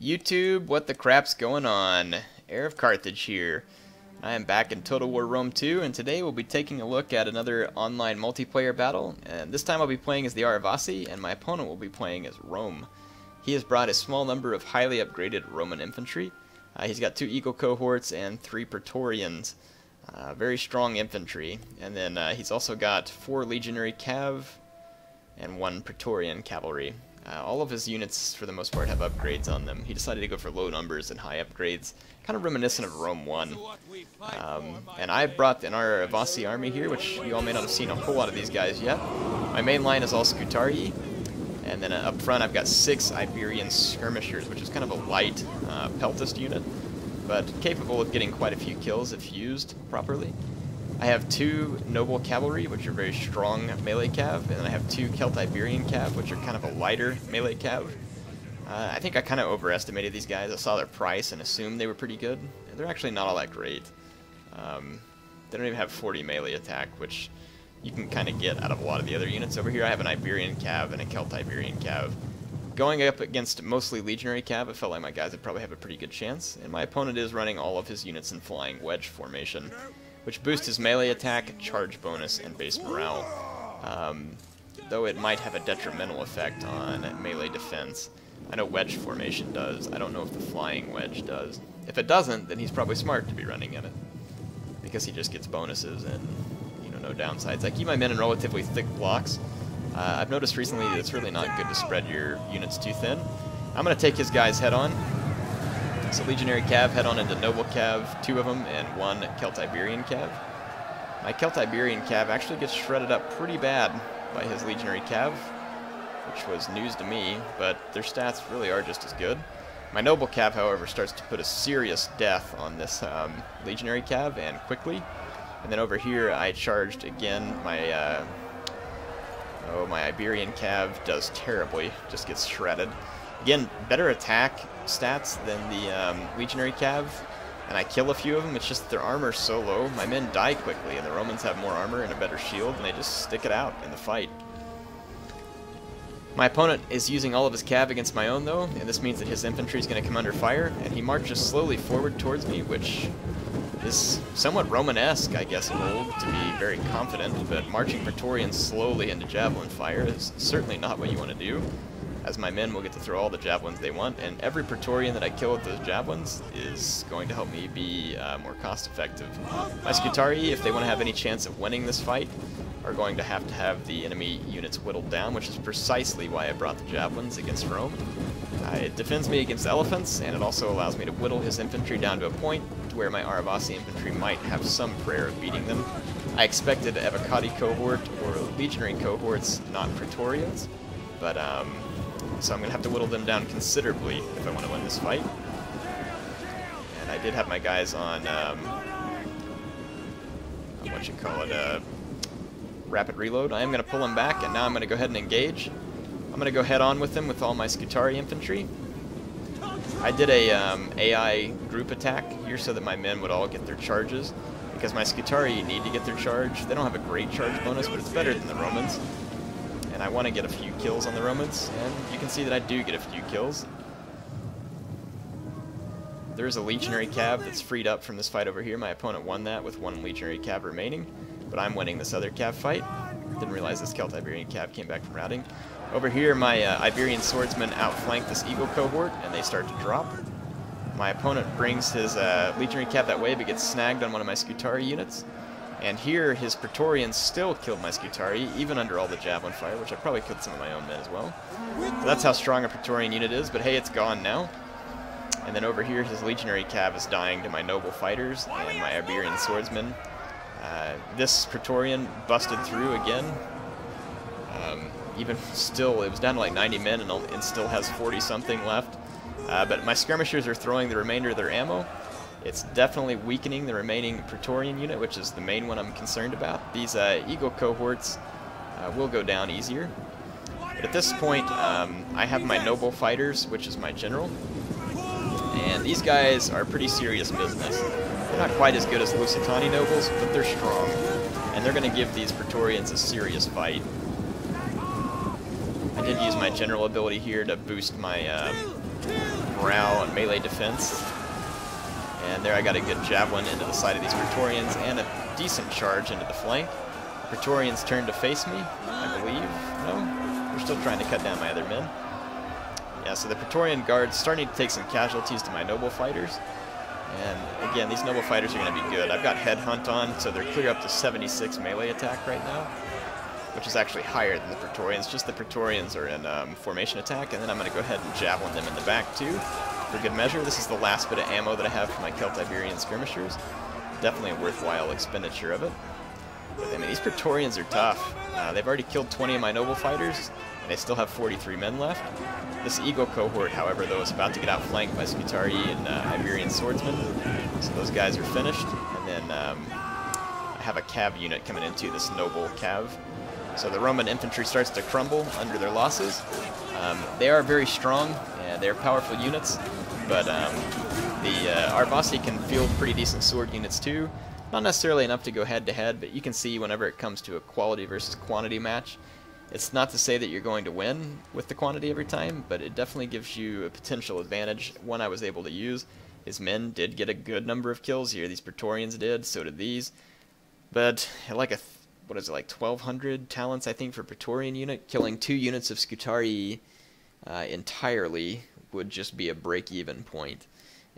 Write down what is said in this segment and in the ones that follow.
YouTube, what the crap's going on? Arevaci here. I am back in Total War Rome 2, and today we'll be taking a look at another online multiplayer battle. And this time I'll be playing as the Arevaci, and my opponent will be playing as Rome. He has brought a small number of highly upgraded Roman infantry. He's got 2 Eagle cohorts and 3 Praetorians. Very strong infantry. And then he's also got 4 Legionary Cav and 1 Praetorian cavalry. All of his units, for the most part, have upgrades on them. He decided to go for low numbers and high upgrades, kind of reminiscent of Rome 1. And I brought an Arevaci army here, which you all may not have seen a whole lot of these guys yet. My main line is all Scutari, and then up front I've got 6 Iberian skirmishers, which is kind of a light peltist unit, but capable of getting quite a few kills if used properly. I have 2 noble cavalry, which are very strong melee cav, and then I have 2 Celt-Iberian cav, which are kind of a lighter melee cav. I think I kind of overestimated these guys. I saw their price and assumed they were pretty good. They're actually not all that great. They don't even have 40 melee attack, which you can kind of get out of a lot of the other units. Over here I have an Iberian cav and a Celt-Iberian cav. Going up against mostly legionary cav, I felt like my guys would probably have a pretty good chance, and my opponent is running all of his units in flying wedge formation, which boosts his melee attack, charge bonus, and base morale, though it might have a detrimental effect on melee defense. I know wedge formation does. I don't know if the flying wedge does. If it doesn't, then he's probably smart to be running in it, because he just gets bonuses and, you know, no downsides. I keep my men in relatively thick blocks. I've noticed recently that it's really not good to spread your units too thin. I'm going to take his guys head on. So Legionary Cav head on into Noble Cav, 2 of them, and 1 Celt-Iberian Cav. My Celt-Iberian Cav actually gets shredded up pretty bad by his Legionary Cav, which was news to me, but their stats really are just as good. My Noble Cav, however, starts to put a serious death on this Legionary Cav, and quickly. And then over here I charged again. My Iberian Cav does terribly, just gets shredded. Again, better attack stats than the Legionary Cav, and I kill a few of them. It's just that their armor's so low. My men die quickly, and the Romans have more armor and a better shield, and they just stick it out in the fight. My opponent is using all of his cav against my own, though, and this means that his infantry is going to come under fire, and he marches slowly forward towards me, which is somewhat Romanesque, I guess, of old, to be very confident, but marching Praetorians slowly into javelin fire is certainly not what you want to do, as my men will get to throw all the javelins they want, and every Praetorian that I kill with those javelins is going to help me be more cost-effective. My Scutari, if they want to have any chance of winning this fight, are going to have the enemy units whittled down, which is precisely why I brought the javelins against Rome. It defends me against elephants, and it also allows me to whittle his infantry down to a point to where my Arevaci infantry might have some prayer of beating them. I expected Arevaci cohort or legionary cohorts, not Praetorians, but so I'm going to have to whittle them down considerably if I want to win this fight. And I did have my guys on, rapid reload. I am going to pull them back, and now I'm going to go ahead and engage. I'm going to go head on with them with all my Scutari infantry. I did a AI group attack here so that my men would all get their charges, because my Scutari need to get their charge. They don't have a great charge bonus, but it's better than the Romans. And I want to get a few kills on the Romans, and you can see that I do get a few kills. There's a Legionary Cav that's freed up from this fight over here. My opponent won that with 1 Legionary Cav remaining, but I'm winning this other Cav fight. Didn't realize this Celt-Iberian Cav came back from routing. Over here, my Iberian swordsmen outflank this Eagle cohort, and they start to drop. My opponent brings his Legionary Cav that way, but gets snagged on one of my Scutari units. And here, his Praetorians still killed my Scutari, even under all the javelin fire, which I probably killed some of my own men as well. So that's how strong a Praetorian unit is, but hey, it's gone now. And then over here, his Legionary Cav is dying to my noble fighters and my Iberian swordsmen. This Praetorian busted through again. Even still, it was down to like 90 men and still has 40-something left. But my skirmishers are throwing the remainder of their ammo. It's definitely weakening the remaining Praetorian unit, which is the main one I'm concerned about. These Eagle cohorts will go down easier. But at this point, I have my noble fighters, which is my general. And these guys are pretty serious business. They're not quite as good as Lusitani nobles, but they're strong. And they're going to give these Praetorians a serious fight. I did use my general ability here to boost my morale and melee defense. And there I got a good javelin into the side of these Praetorians and a decent charge into the flank. The Praetorians turned to face me, I believe. No? They're still trying to cut down my other men. Yeah, so the Praetorian Guard's starting to take some casualties to my noble fighters. And again, these noble fighters are going to be good. I've got Headhunt on, so they're clear up to 76 melee attack right now, which is actually higher than the Praetorians. Just the Praetorians are in formation attack, and then I'm going to go ahead and javelin them in the back too, for good measure. This is the last bit of ammo that I have for my Celtiberian skirmishers. Definitely a worthwhile expenditure of it. But I mean, these Praetorians are tough. They've already killed 20 of my noble fighters, and they still have 43 men left. This Eagle cohort, however, though, is about to get outflanked by Scutari and Iberian swordsmen. So those guys are finished. And then I have a cav unit coming into this noble cav. So the Roman infantry starts to crumble under their losses. They are very strong, and they're powerful units, but the Arevaci can field pretty decent sword units too. Not necessarily enough to go head-to-head, but you can see whenever it comes to a quality versus quantity match, it's not to say that you're going to win with the quantity every time, but it definitely gives you a potential advantage. One I was able to use. His men did get a good number of kills here. These Praetorians did, so did these. But like what is it, like 1,200 talents, I think, for Praetorian unit? Killing 2 units of Scutari entirely would just be a break-even point.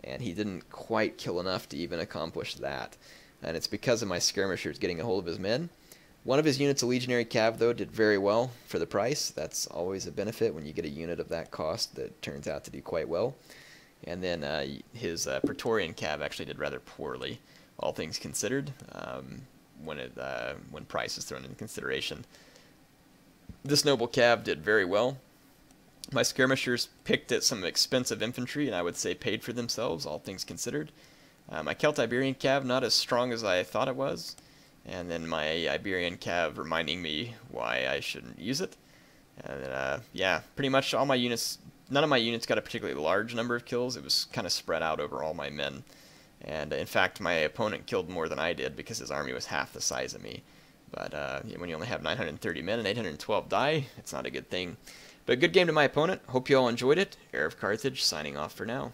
And he didn't quite kill enough to even accomplish that. And it's because of my skirmishers getting a hold of his men. One of his units, a Legionary Cav, though, did very well for the price. That's always a benefit when you get a unit of that cost that turns out to do quite well. And then his Praetorian Cav actually did rather poorly, all things considered, when price is thrown into consideration. This noble Cav did very well. My skirmishers picked at some expensive infantry, and I would say paid for themselves, all things considered. My Celtiberian Cav, not as strong as I thought it was. And then my Iberian Cav reminding me why I shouldn't use it. And yeah, pretty much all my units, none of my units got a particularly large number of kills. It was kind of spread out over all my men. And in fact, my opponent killed more than I did because his army was half the size of me. But when you only have 930 men and 812 die, it's not a good thing. But good game to my opponent. Hope you all enjoyed it. HeirofCarthage signing off for now.